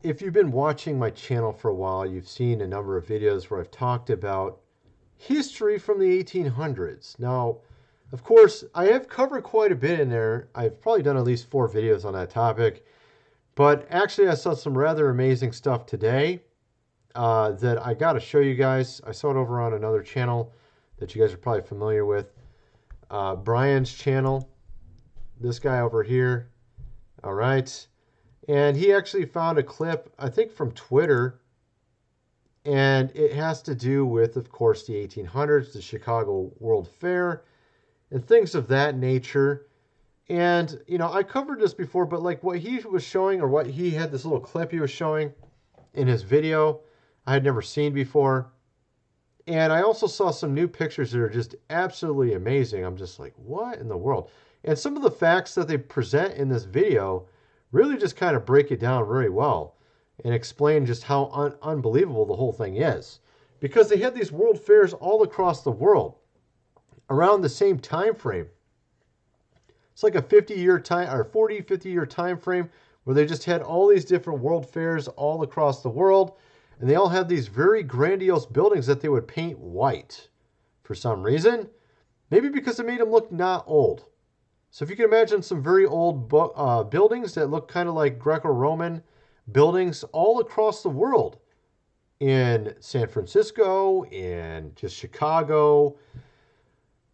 If you've been watching my channel for a while, you've seen a number of videos where I've talked about history from the 1800s. Now, of course, I have covered quite a bit in there. I've probably done at least 4 videos on that topic. But actually, I saw some rather amazing stuff today that I got to show you guys. I saw it over on another channel that you guys are probably familiar with. Brian's channel. This guy over here. All right. And he actually found a clip, I think from Twitter, and it has to do with, of course, the 1800s, the Chicago World Fair, and things of that nature. And, you know, I covered this before, but like what he was showing, or what he had, this little clip he was showing in his video, I had never seen before. And I also saw some new pictures that are just absolutely amazing. I'm just like, what in the world? And some of the facts that they present in this video really just kind of break it down very well and explain just how unbelievable the whole thing is. Because they had these world fairs all across the world around the same time frame. It's like a 50-year time or 40, 50-year time frame where they just had all these different world fairs all across the world, and they all had these very grandiose buildings that they would paint white for some reason. Maybe because it made them look not old. So if you can imagine some very old buildings that look kind of like Greco-Roman buildings all across the world, in San Francisco, in just Chicago,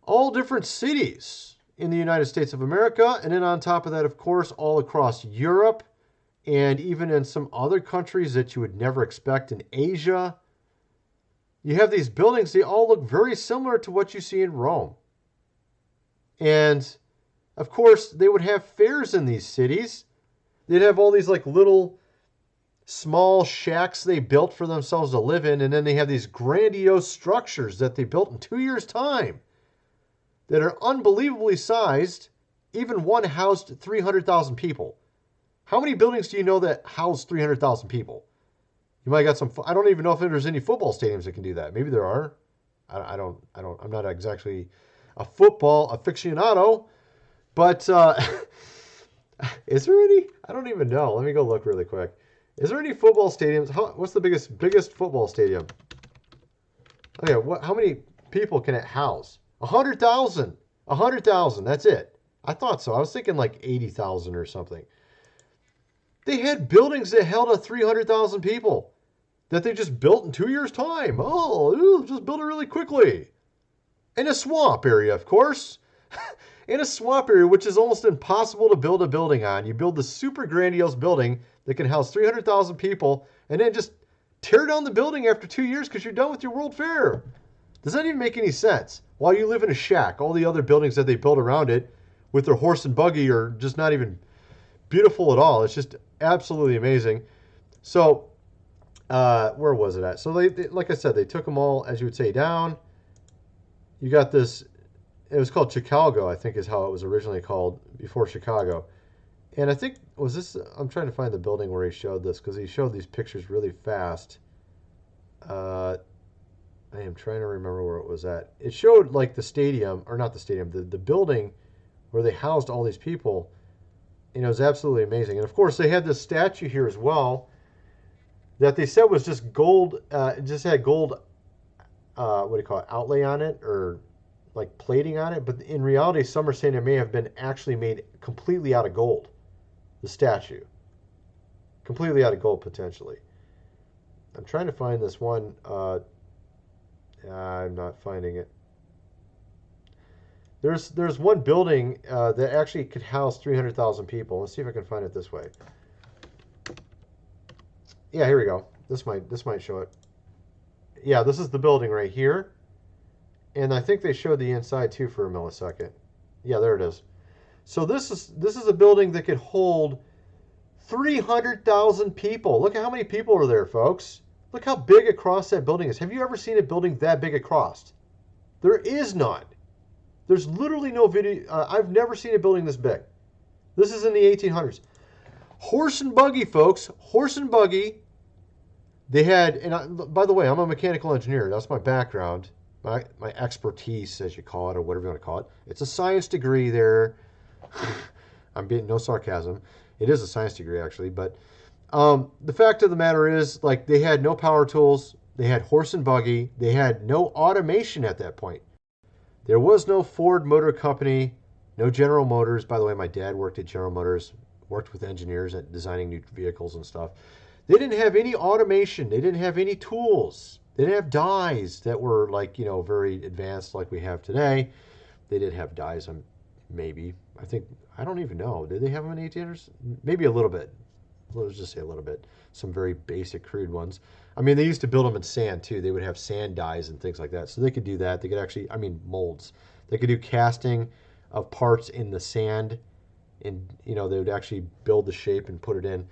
all different cities in the United States of America, and then on top of that, of course, all across Europe, and even in some other countries that you would never expect in Asia. You have these buildings, they all look very similar to what you see in Rome. And of course, they would have fairs in these cities. They'd have all these like little small shacks they built for themselves to live in, and then they have these grandiose structures that they built in 2 years' time that are unbelievably sized. Even one housed 300,000 people. How many buildings do you know that house 300,000 people? You might got some. I don't even know if there's any football stadiums that can do that. Maybe there are. I'm not exactly a football aficionado, but is there any? I don't even know. Let me go look really quick. Is there any football stadiums? What's the biggest football stadium? Okay, how many people can it house? 100,000. 100,000. That's it. I thought so. I was thinking like 80,000 or something. They had buildings that held 300,000 people that they just built in 2 years' time. Oh, just built it really quickly. In a swamp area, of course. In a swamp area, which is almost impossible to build a building on. You build this super grandiose building that can house 300,000 people, and then just tear down the building after 2 years because you're done with your World Fair. Does that even make any sense? While you live in a shack, all the other buildings that they built around it with their horse and buggy are just not even beautiful at all. It's just absolutely amazing. So, where was it at? So, they, like I said, they took them all, as you would say, down. You got this. It was called Chicago, I think is how it was originally called before Chicago. And I think, was this, I'm trying to find the building where he showed this because he showed these pictures really fast. I am trying to remember where it was at. It showed like the stadium, or not the stadium, the building where they housed all these people. And it was absolutely amazing. And of course, they had this statue here as well that they said was just gold, just had gold, what do you call it, outlay on it, or like plating on it. But in reality, some are saying it may have been actually made completely out of gold, the statue. Completely out of gold, potentially. I'm trying to find this one. I'm not finding it. There's one building that actually could house 300,000 people. Let's see if I can find it this way. Yeah, here we go. This might show it. Yeah, this is the building right here. And I think they showed the inside too for a millisecond. Yeah, there it is. So this is a building that could hold 300,000 people. Look at how many people are there, folks. Look how big across that building is. Have you ever seen a building that big across? There is none. There's literally no video. I've never seen a building this big. This is in the 1800s. Horse and buggy, folks. Horse and buggy. They had, and by the way, I'm a mechanical engineer. That's my background, my expertise, as you call it, or whatever you want to call it. It's a science degree there. I'm being no sarcasm. It is a science degree, actually, but The fact of the matter is, like, they had no power tools. They had horse and buggy. They had no automation at that point. There was no Ford Motor Company, no General Motors. By the way, my dad worked at General Motors, worked with engineers at designing new vehicles and stuff. They didn't have any automation. They didn't have any tools. They didn't have dyes that were like, very advanced like we have today. They did have dyes, maybe. I don't even know. Did they have them in 1800s? Maybe a little bit. Let's just say a little bit. Some very basic, crude ones. I mean, they used to build them in sand too. They would have sand dyes and things like that. So they could do that. They could actually, molds. They could do casting of parts in the sand, and they would actually build the shape and put it in.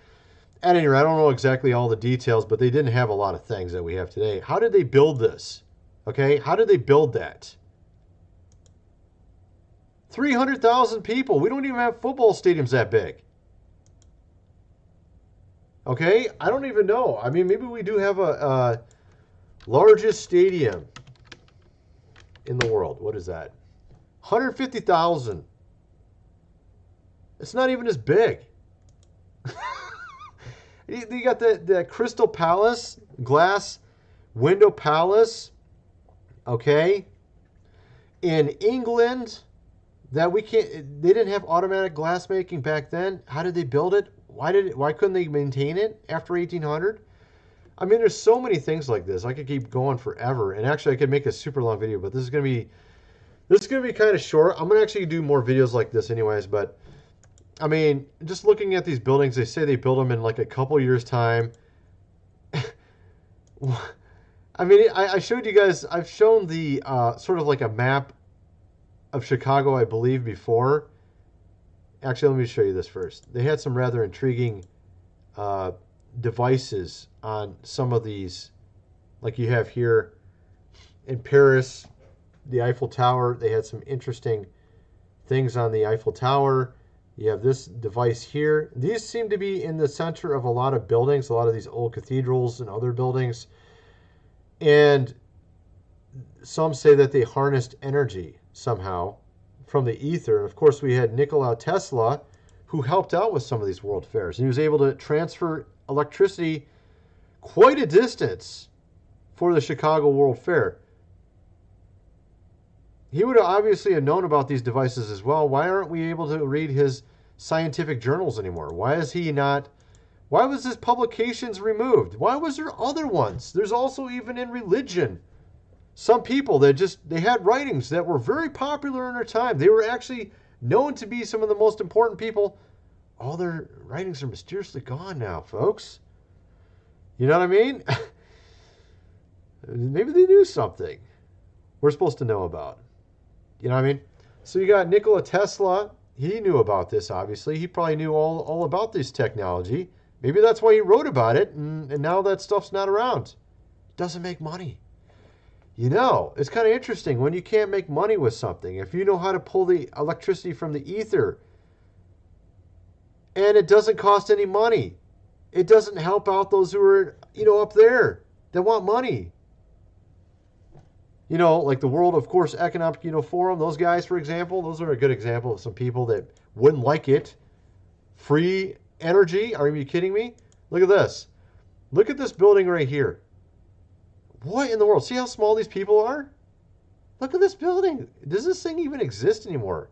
At any rate, I don't know exactly all the details, but they didn't have a lot of things that we have today. How did they build this? Okay, how did they build that? 300,000 people. We don't even have football stadiums that big. Okay, I don't even know. I mean, maybe we do have a largest stadium in the world. What is that? 150,000. It's not even as big. You got the Crystal Palace, glass window palace, okay, in England, that we can't. They didn't have automatic glass making back then. How did they build it? Why couldn't they maintain it after 1800? I mean, there's so many things like this. I could keep going forever, and actually, I could make a super long video, but this is gonna be kind of short. I'm gonna actually do more videos like this, anyways. But I mean, just looking at these buildings, they say they build them in like a couple years' time. I mean, I showed you guys. I've shown the sort of like a map of Chicago, I believe, before. Actually, let me show you this first. They had some rather intriguing devices on some of these, like you have here in Paris, the Eiffel Tower. They had some interesting things on the Eiffel Tower. You have this device here. These seem to be in the center of a lot of buildings, a lot of these old cathedrals and other buildings. And some say that they harnessed energy somehow from the ether. And of course, we had Nikola Tesla, who helped out with some of these world fairs. And he was able to transfer electricity quite a distance for the Chicago World Fair. He would have obviously have known about these devices as well. Why aren't we able to read his scientific journals anymore? Why was his publications removed? Why was there other ones? There's also, even in religion, some people that they had writings that were very popular in their time. They were actually known to be some of the most important people. All their writings are mysteriously gone now, folks. You know what I mean? Maybe they knew something we're supposed to know about. You know what I mean? So you got Nikola Tesla. He knew about this, obviously. He probably knew all about this technology. Maybe that's why he wrote about it, and now that stuff's not around. It doesn't make money. It's kind of interesting when you can't make money with something. If you know how to pull the electricity from the ether, and it doesn't cost any money, it doesn't help out those who are, up there that want money. Like the World, of course, Economic, Forum, those guys, for example, those are a good example of some people that wouldn't like it. Free energy? Are you kidding me? Look at this. Look at this building right here. What in the world? See how small these people are? Look at this building. Does this thing even exist anymore?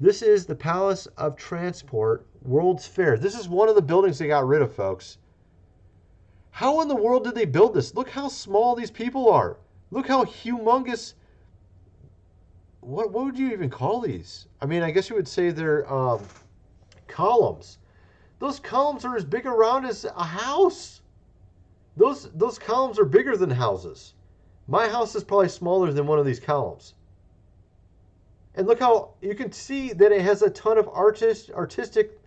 This is the Palace of Transport World's Fair. This is one of the buildings they got rid of, folks. How in the world did they build this? Look how small these people are. Look how humongous. What would you even call these? I mean, I guess you would say they're columns. Those columns are as big around as a house. Those columns are bigger than houses. My house is probably smaller than one of these columns. And look how you can see that it has a ton of artistic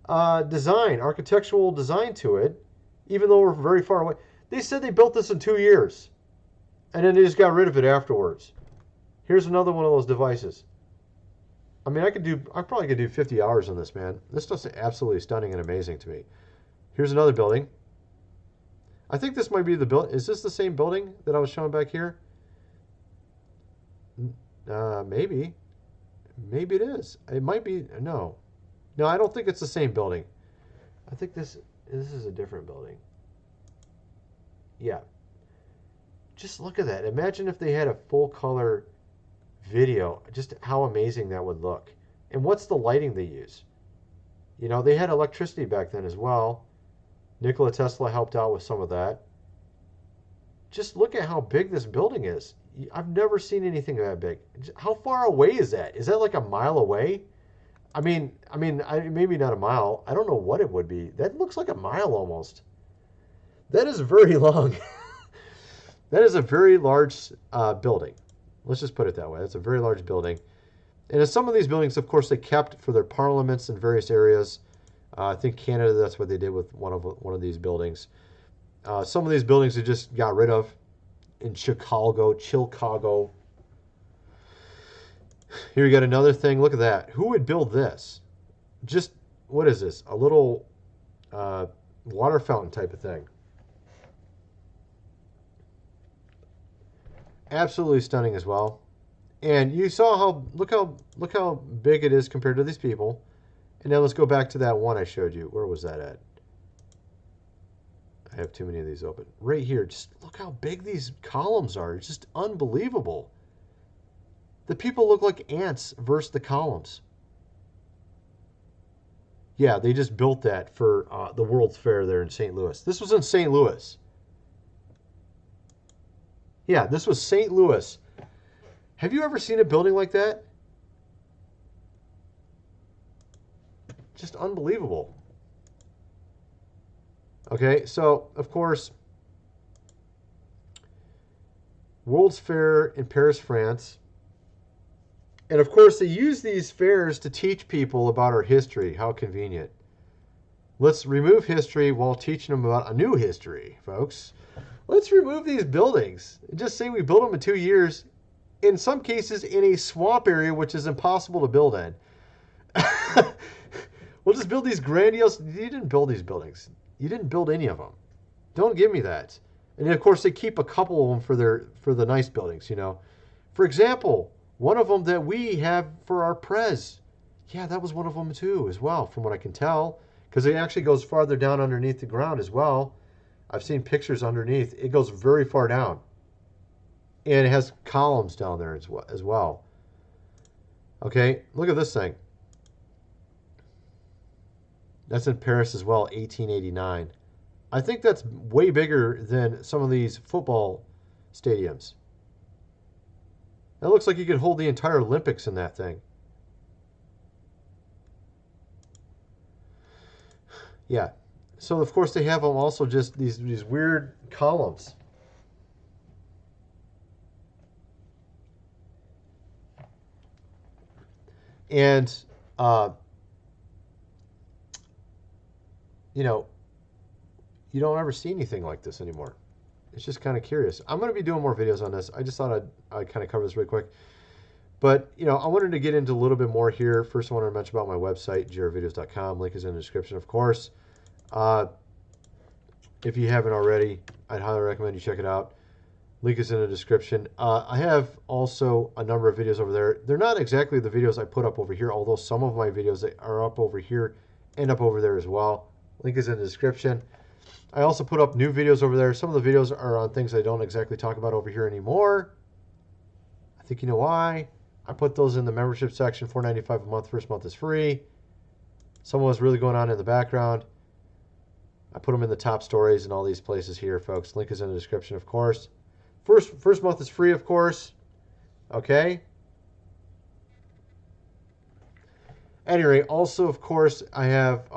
design, architectural design to it, even though we're very far away. They said they built this in 2 years, and then they just got rid of it afterwards. Here's another one of those devices. I mean, I probably could do 50 hours on this, man. This stuff's absolutely stunning and amazing to me. Here's another building. I think this might be the building. Is this the same building that I was showing back here? Maybe. Maybe it is. It might be. No, I don't think it's the same building. I think this This is a different building. Yeah. Just look at that. Imagine if they had a full color video, just how amazing that would look. And what's the lighting they use? You know, they had electricity back then as well. Nikola Tesla helped out with some of that. Just look at how big this building is. I've never seen anything that big. How far away is that? Is that like a mile away? Maybe not a mile. I don't know what it would be. That looks like a mile almost. That is very long. That is a very large building. Let's just put it that way. That's a very large building. And in some of these buildings, of course, they kept for their parliaments in various areas. I think Canada, that's what they did with one of these buildings. Some of these buildings they just got rid of. In Chicago. Here you got another thing. Look at that. Who would build this? Just, what is this? A little water fountain type of thing. Absolutely stunning as well. And you saw how, look how big it is compared to these people. And now let's go back to that one I showed you. Where was that at? I have too many of these open. Right here. Just look how big these columns are. It's just unbelievable. The people look like ants versus the columns. Yeah, they just built that for the World's Fair there in St. Louis. This was in St. Louis. Yeah, this was St. Louis. Have you ever seen a building like that? Just unbelievable. Okay, so, of course, World's Fair in Paris, France. And, of course, they use these fairs to teach people about our history. How convenient. Let's remove history while teaching them about a new history, folks. Let's remove these buildings. Just say we built them in 2 years. In some cases, in a swamp area, which is impossible to build in. We'll just build these grandiose... You didn't build these buildings. You didn't build any of them. Don't give me that. And then, of course, they keep a couple of them for the nice buildings, you know. For example, one of them that we have for our Prez. Yeah, that was one of them too, as well, from what I can tell. Because it actually goes farther down underneath the ground as well. I've seen pictures underneath. It goes very far down. And it has columns down there as well. Okay, look at this thing. That's in Paris as well, 1889. I think that's way bigger than some of these football stadiums. That looks like you could hold the entire Olympics in that thing. Yeah. So, of course, they have them also just these weird columns. And, you know, you don't ever see anything like this anymore. It's just kind of curious. I'm going to be doing more videos on this. I just thought I'd kind of cover this really quick. But, you know, I wanted to get into a little bit more here. First, I wanted to mention about my website, grvideos.com. Link is in the description, of course. If you haven't already, I'd highly recommend you check it out. Link is in the description. I have also a number of videos over there. They're not exactly the videos I put up over here, although some of my videos that are up over here end up over there as well. Link is in the description. I also put up new videos over there. Some of the videos are on things I don't exactly talk about over here anymore. I think you know why. I put those in the membership section, $4.95 a month. First month is free. Some of what's really going on in the background. I put them in the top stories and all these places here, folks. Link is in the description, of course. First month is free, of course. Okay. Anyway, also, of course, I have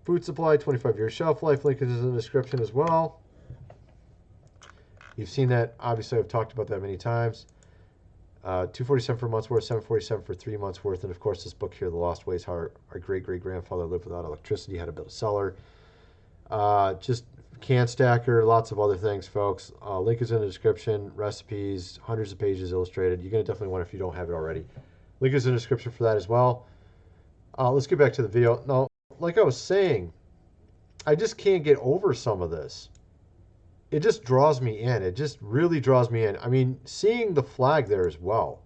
food supply, 25-year shelf life. Link is in the description as well. You've seen that. Obviously, I've talked about that many times. $247 for a month's worth, $747 for 3 months' worth. And, of course, this book here, The Lost Ways, How Our Great-Great-Grandfather Lived Without Electricity, How to Build a Cellar. Just can stacker, lots of other things, folks. Link is in the description. Recipes, hundreds of pages illustrated. You're going to definitely want it if you don't have it already. Link is in the description for that as well. Let's get back to the video. Now, like I was saying, I just can't get over some of this. It just draws me in. It just really draws me in. I mean, seeing the flag there as well.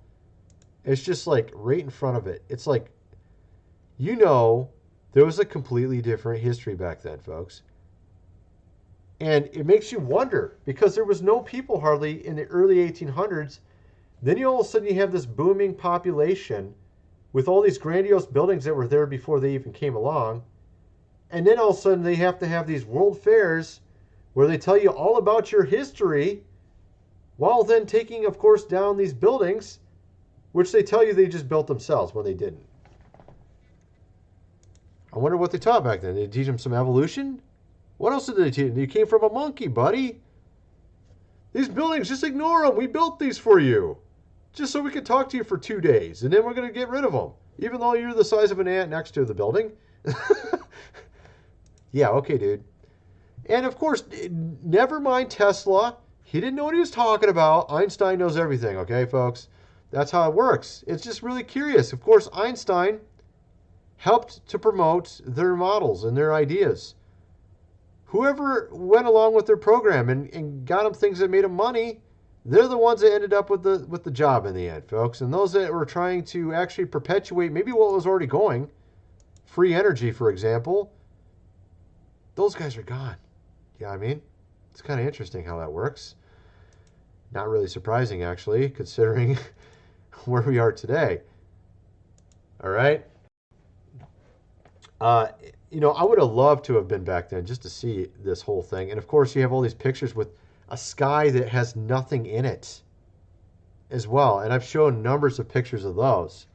It's just like right in front of it. It's like, you know, there was a completely different history back then, folks. And it makes you wonder, because there was no people hardly in the early 1800s. Then you all of a sudden you have this booming population with all these grandiose buildings that were there before they even came along. And then all of a sudden they have to have these world fairs where they tell you all about your history, while then taking, of course, down these buildings, which they tell you they just built themselves when they didn't. I wonder what they taught back then. Did they teach them some evolution? What else did they teach them? You came from a monkey, buddy. These buildings, just ignore them. We built these for you, just so we could talk to you for 2 days, and then we're going to get rid of them, even though you're the size of an ant next to the building. Yeah, okay, dude. And of course, never mind Tesla. He didn't know what he was talking about. Einstein knows everything, okay, folks? That's how it works. It's just really curious. Of course, Einstein helped to promote their models and their ideas. Whoever went along with their program and got them things that made them money, they're the ones that ended up with the job in the end, folks. And those that were trying to actually perpetuate maybe what was already going, free energy, for example, those guys are gone. Yeah, I mean, it's kind of interesting how that works. Not really surprising, actually, considering where we are today. All right. You know, I would have loved to have been back then just to see this whole thing. And of course, you have all these pictures with a sky that has nothing in it as well. And I've shown numbers of pictures of those.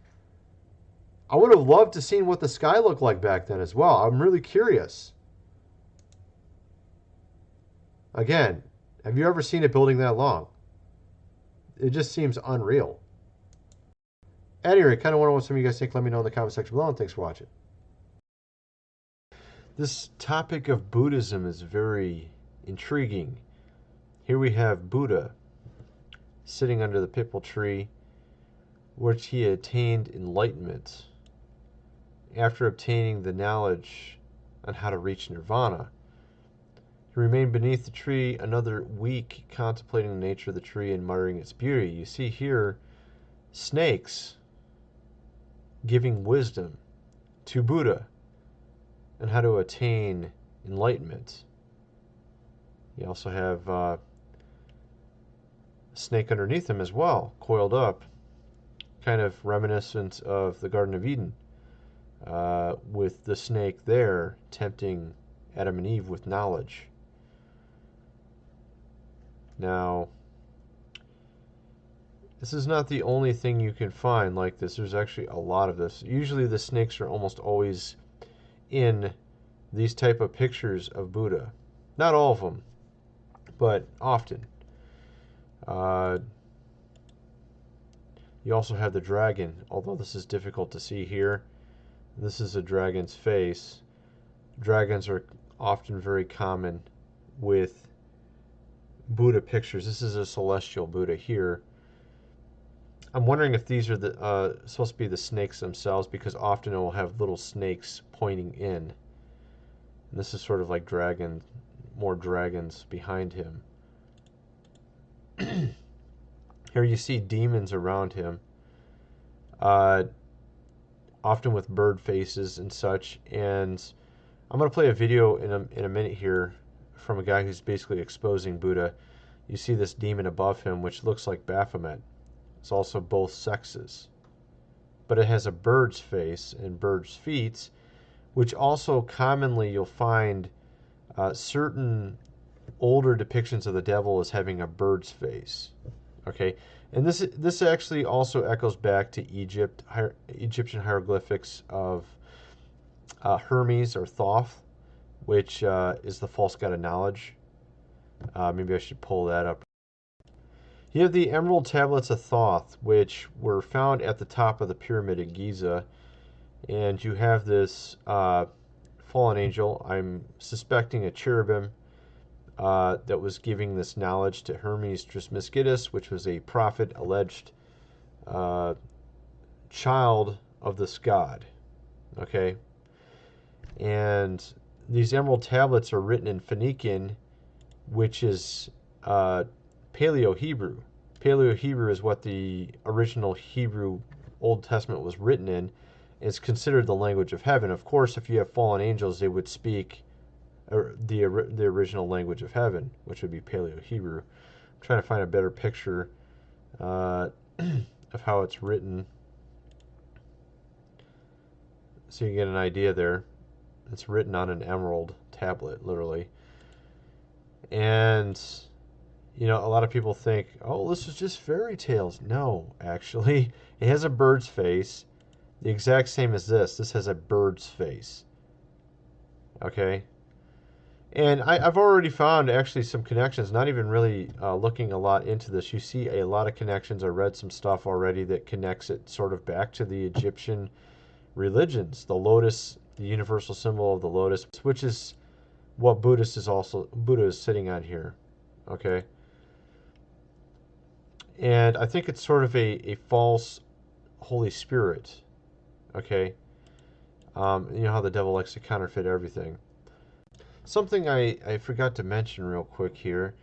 I would have loved to seen what the sky looked like back then as well. I'm really curious. Again, have you ever seen a building that long? It just seems unreal. Anyway, kind of wonder what some of you guys think. Let me know in the comment section below, and thanks for watching. This topic of Buddhism is very intriguing. Here we have Buddha sitting under the pipal tree, which he attained enlightenment after obtaining the knowledge on how to reach nirvana. He remained beneath the tree another week, contemplating the nature of the tree and admiring its beauty. You see here snakes giving wisdom to Buddha and how to attain enlightenment. You also have a snake underneath him as well, coiled up, kind of reminiscent of the Garden of Eden, with the snake there tempting Adam and Eve with knowledge. Now, this is not the only thing you can find like this. There's actually a lot of this. Usually the snakes are almost always in these type of pictures of Buddha. Not all of them, but often. You also have the dragon, although this is difficult to see here. This is a dragon's face. Dragons are often very common with Buddha pictures. This is a celestial Buddha here. I'm wondering if these are the supposed to be the snakes themselves, because often it will have little snakes pointing in. And this is sort of like dragon, more dragons behind him. Here you see demons around him, often with bird faces and such. And I'm going to play a video in a minute here from a guy who's basically exposing Buddha. You see this demon above him, which looks like Baphomet. It's also both sexes, but it has a bird's face and bird's feet, which also commonly you'll find certain older depictions of the devil as having a bird's face. Okay, and this actually also echoes back to Egyptian hieroglyphics of Hermes or Thoth, which is the false god of knowledge. Maybe I should pull that up. You have the emerald tablets of Thoth, which were found at the top of the pyramid at Giza. And you have this fallen angel, I'm suspecting a cherubim, that was giving this knowledge to Hermes Trismegistus, which was a prophet, alleged child of this god. Okay? And these emerald tablets are written in Phoenician, which is Paleo-Hebrew. Paleo-Hebrew is what the original Hebrew Old Testament was written in. It's considered the language of heaven. Of course, if you have fallen angels, they would speak the original language of heaven, which would be Paleo-Hebrew. I'm trying to find a better picture of how it's written, so you get an idea there. It's written on an emerald tablet, literally. And, you know, a lot of people think, oh, this is just fairy tales. No, actually, it has a bird's face, the exact same as this. This has a bird's face. Okay? And I've already found actually some connections, not even really looking a lot into this. You see a lot of connections. I read some stuff already that connects it sort of back to the Egyptian religions. The lotus, the universal symbol of the lotus, which is what Buddha is sitting on here. Okay? And I think it's sort of a false Holy Spirit. Okay? You know how the devil likes to counterfeit everything. Something I forgot to mention real quick here.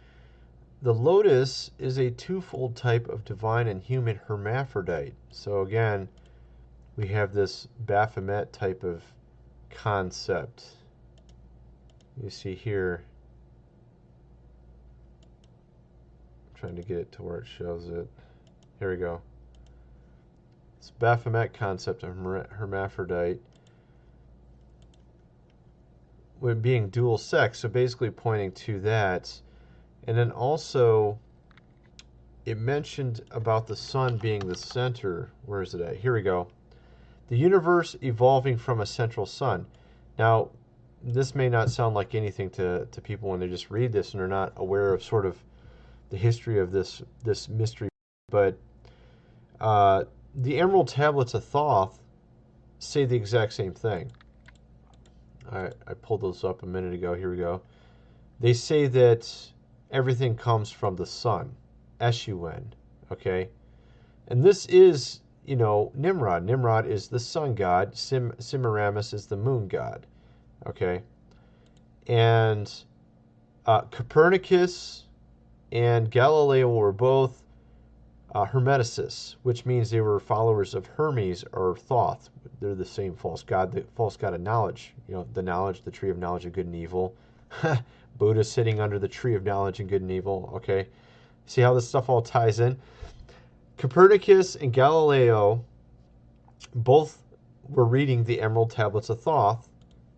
The lotus is a twofold type of divine and human hermaphrodite. So again, we have this Baphomet type of concept. You see here, I'm trying to get it to where it shows it. Here we go. It's Baphomet concept of hermaphrodite, with being dual sex, so basically pointing to that. And then also, it mentioned about the sun being the center. Where is it at? Here we go. The universe evolving from a central sun. Now, this may not sound like anything to people when they just read this and are not aware of sort of the history of this mystery, but the Emerald Tablets of Thoth say the exact same thing. I pulled those up a minute ago. Here we go. They say that everything comes from the sun, S-U-N, okay? And this is, you know, Nimrod. Nimrod is the sun god. Semiramis is the moon god, okay? And Copernicus and Galileo were both Hermeticists, which means they were followers of Hermes or Thoth. They're the same false god, the false god of knowledge. You know, the knowledge, the tree of knowledge of good and evil. Buddha sitting under the tree of knowledge and good and evil. Okay, see how this stuff all ties in? Copernicus and Galileo both were reading the Emerald Tablets of Thoth,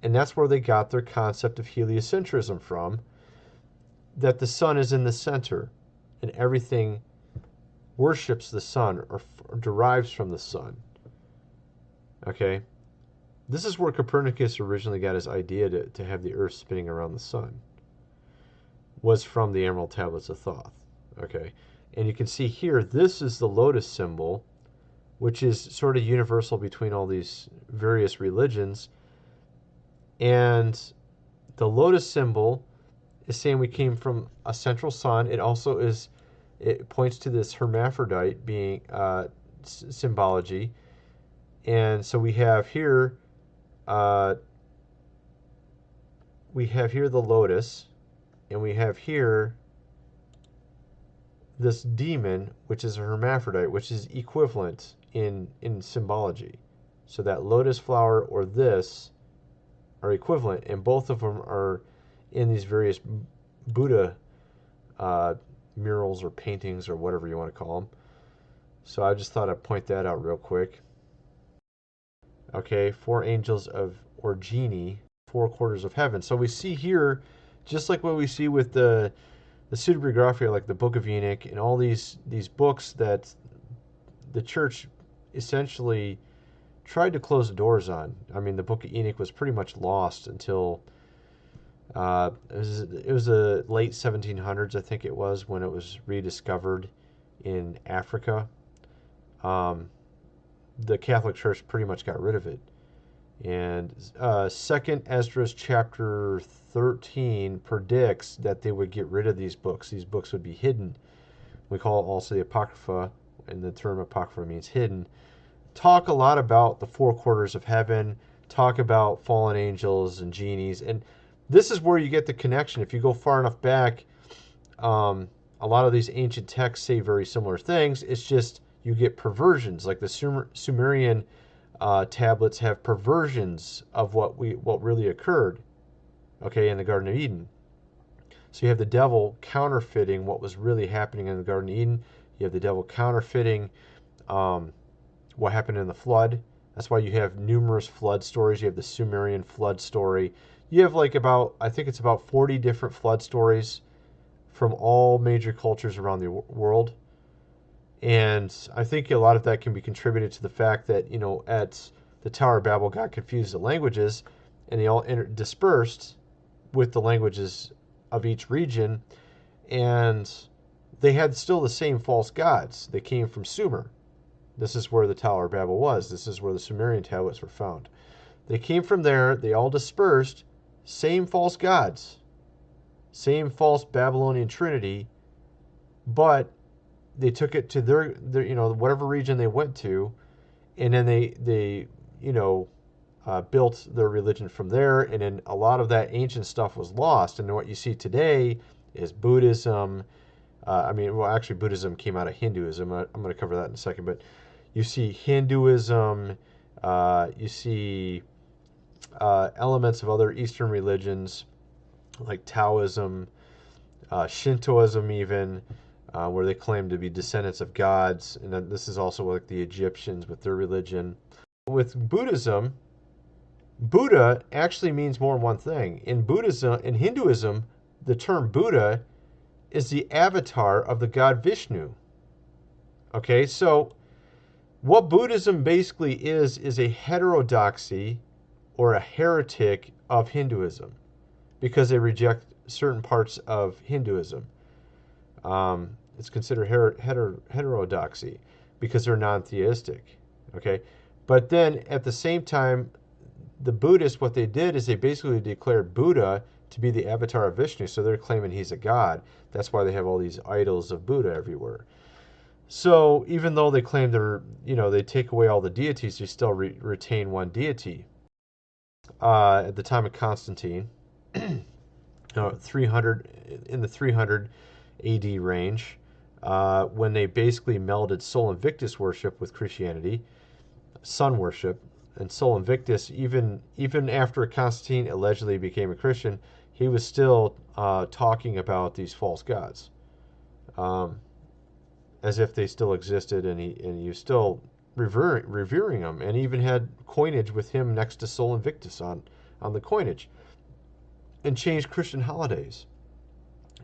and that's where they got their concept of heliocentrism from, that the sun is in the center, and everything worships the sun or derives from the sun. Okay? This is where Copernicus originally got his idea to have the earth spinning around the sun, was from the Emerald Tablets of Thoth. Okay? And you can see here, this is the lotus symbol, which is sort of universal between all these various religions. And the lotus symbol is saying we came from a central sun. It also is, it points to this hermaphrodite being symbology. And so we have here the lotus, and we have here this demon, which is a hermaphrodite, which is equivalent in symbology. So that lotus flower or this are equivalent, and both of them are in these various Buddha murals or paintings or whatever you want to call them. So I just thought I'd point that out real quick. Okay, 4 angels or genie, 4 quarters of heaven. So we see here, just like what we see with the pseudepigraphia, like the Book of Enoch and all these books that the church essentially tried to close the doors on. I mean, the Book of Enoch was pretty much lost until it was the late 1700s, I think it was, when it was rediscovered in Africa. The Catholic Church pretty much got rid of it. And 2nd Esdras chapter 13 predicts that they would get rid of these books. These books would be hidden. We call it also the Apocrypha, and the term Apocrypha means hidden. Talk a lot about the 4 quarters of heaven, talk about fallen angels and genies, and this is where you get the connection. If you go far enough back, a lot of these ancient texts say very similar things. It's just you get perversions, like the Sumerian tablets have perversions of what really occurred. okay, in the Garden of Eden. So you have the devil counterfeiting what was really happening in the Garden of Eden. You have the devil counterfeiting what happened in the flood. That's why you have numerous flood stories. You have the Sumerian flood story. You have like I think it's about 40 different flood stories from all major cultures around the world. And I think a lot of that can be contributed to the fact that, at the Tower of Babel got confused the languages, and they all dispersed with the languages of each region, and they had still the same false gods. They came from Sumer. This is where the Tower of Babel was. This is where the Sumerian tablets were found. They came from there. They all dispersed. Same false gods. Same false Babylonian trinity. But they took it to their whatever region they went to, and then they built their religion from there. And then a lot of that ancient stuff was lost. And what you see today is Buddhism. Actually, Buddhism came out of Hinduism. I'm going to cover that in a second. But you see Hinduism. You see elements of other Eastern religions like Taoism, Shintoism even, where they claim to be descendants of gods. And this is also like the Egyptians with their religion. With Buddhism, Buddha actually means more than one thing. In Hinduism, the term Buddha is the avatar of the god Vishnu. Okay, so what Buddhism basically is a heterodoxy or a heretic of Hinduism, because they reject certain parts of Hinduism. It's considered heterodoxy because they're non-theistic. Okay, but then at the same time, the Buddhists, what they did is they basically declared Buddha to be the avatar of Vishnu, so they're claiming he's a god. That's why they have all these idols of Buddha everywhere. So even though they claim they take away all the deities, they still retain one deity. At the time of Constantine, 300 in the 300 AD range, when they basically melded Sol Invictus worship with Christianity, sun worship. And Sol Invictus, even after Constantine allegedly became a Christian, he was still talking about these false gods, as if they still existed, and he was still revering them, and even had coinage with him next to Sol Invictus on the coinage, and changed Christian holidays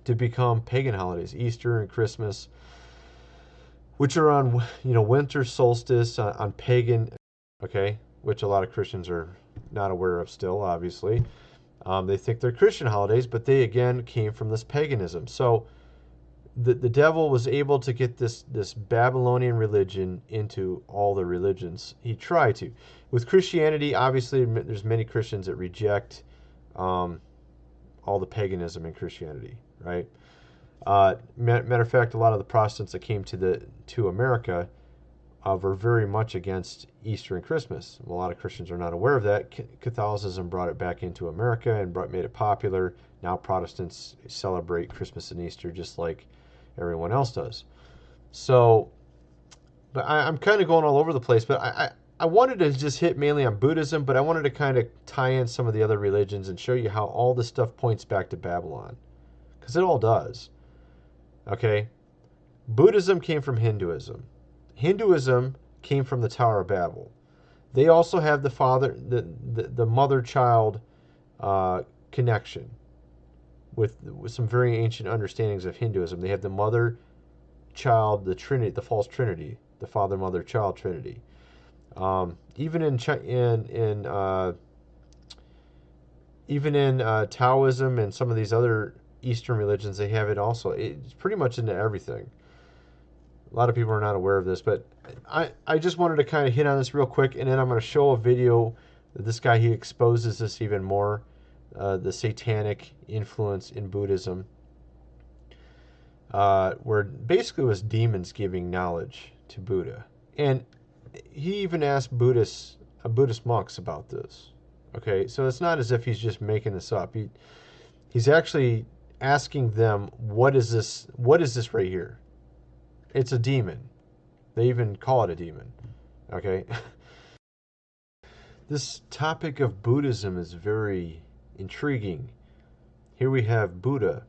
to become pagan holidays, Easter and Christmas, which are on winter solstice, on pagan, okay, which a lot of Christians are not aware of still, obviously. They think they're Christian holidays, but they, again, came from this paganism. So the devil was able to get this Babylonian religion into all the religions. He tried to. With Christianity, obviously, there's many Christians that reject all the paganism in Christianity, right? Matter of fact, a lot of the Protestants that came to America were very much against Easter and Christmas. A lot of Christians are not aware of that. Catholicism brought it back into America and made it popular. Now Protestants celebrate Christmas and Easter just like everyone else does. So, but I'm kind of going all over the place, but I wanted to just hit mainly on Buddhism, but I wanted to kind of tie in some of the other religions and show you how all this stuff points back to Babylon, because it all does. Okay? Buddhism came from Hinduism. Hinduism came from the Tower of Babel. They also have the mother-child connection with some very ancient understandings of Hinduism. They have the mother-child, the Trinity, the false Trinity, the Father, Mother, Child Trinity. Even in Taoism and some of these other Eastern religions, they have it also. It's pretty much into everything. A lot of people are not aware of this, but I just wanted to kind of hit on this real quick, and then I'm going to show a video that this guy, he exposes this even more, the satanic influence in Buddhism, where basically it was demons giving knowledge to Buddha. And he even asked Buddhist monks about this. Okay, so it's not as if he's just making this up. He's actually asking them, what is this right here? It's a demon. They even call it a demon. Okay? This topic of Buddhism is very intriguing. Here we have Buddha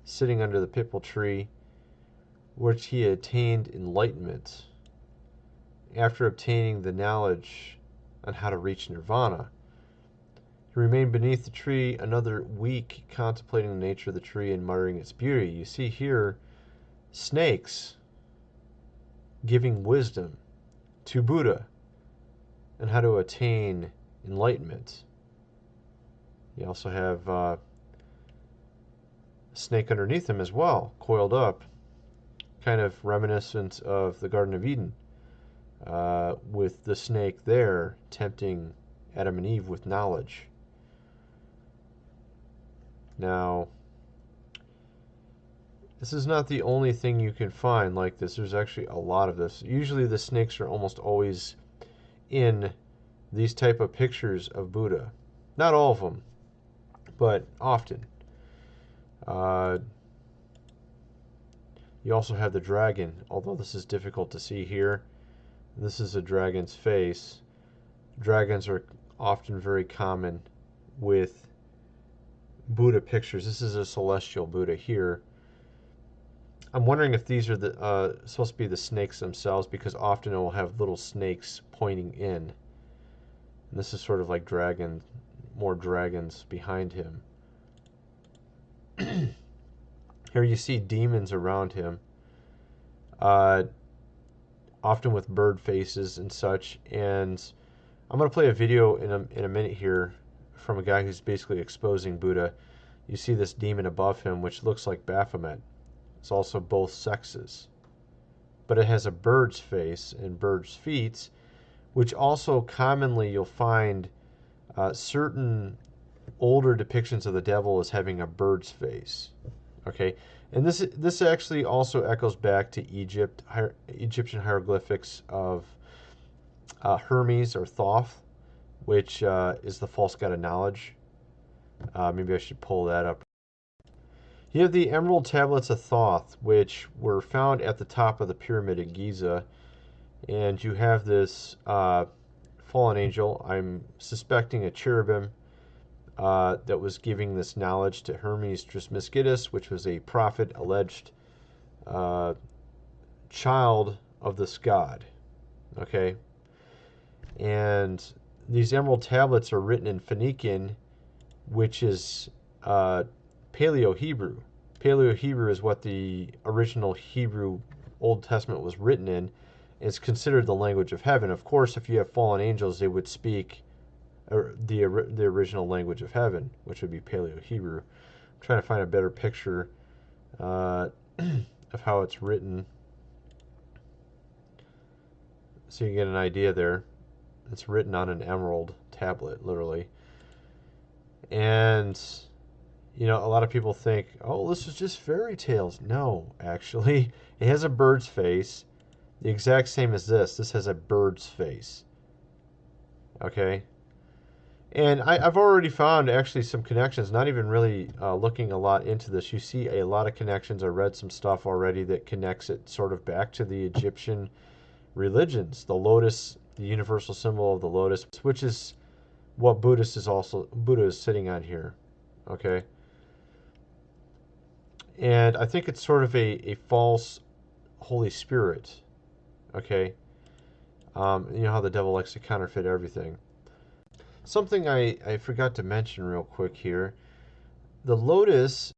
sitting under the pipal tree, which he attained enlightenment after obtaining the knowledge on how to reach nirvana. He remained beneath the tree another week, contemplating the nature of the tree and admiring its beauty. You see here snakes giving wisdom to Buddha on how to attain enlightenment. You also have a snake underneath him as well, coiled up, kind of reminiscent of the Garden of Eden, with the snake there tempting Adam and Eve with knowledge. Now, this is not the only thing you can find like this. There's actually a lot of this. Usually the snakes are almost always in these type of pictures of Buddha. Not all of them, but often. You also have the dragon, although this is difficult to see here. This is a dragon's face. Dragons are often very common with Buddha pictures. This is a celestial Buddha here. I'm wondering if these are the supposed to be the snakes themselves, because often it will have little snakes pointing in. And this is sort of like dragon, more dragons behind him. Here you see demons around him, often with bird faces and such. And I'm going to play a video in a minute here from a guy who's basically exposing Buddha. You see this demon above him, which looks like Baphomet. It's also both sexes, but it has a bird's face and bird's feet, which also commonly you'll find certain older depictions of the devil as having a bird's face. Okay, and this actually also echoes back to Egyptian hieroglyphics of Hermes or Thoth, which is the false god of knowledge. Maybe I should pull that up. You have the emerald tablets of Thoth, which were found at the top of the pyramid at Giza, and you have this fallen angel, I'm suspecting a cherubim, that was giving this knowledge to Hermes Trismegistus, which was a prophet, alleged child of this god. Okay? And these emerald tablets are written in Phoenician, which is Paleo-Hebrew. Paleo-Hebrew is what the original Hebrew Old Testament was written in. It's considered the language of heaven. Of course, if you have fallen angels, they would speak the original language of heaven, which would be Paleo-Hebrew. I'm trying to find a better picture of how it's written, so you get an idea there. It's written on an emerald tablet, literally. And you know, a lot of people think, oh, this is just fairy tales. No, actually, it has a bird's face, the exact same as this. This has a bird's face. Okay? And I've already found actually some connections, not even really looking a lot into this. You see a lot of connections. I read some stuff already that connects it sort of back to the Egyptian religions. The lotus, the universal symbol of the lotus, which is what Buddha is sitting on here. Okay? And I think it's sort of a false Holy Spirit. Okay? You know how the devil likes to counterfeit everything. Something I forgot to mention real quick here. The lotus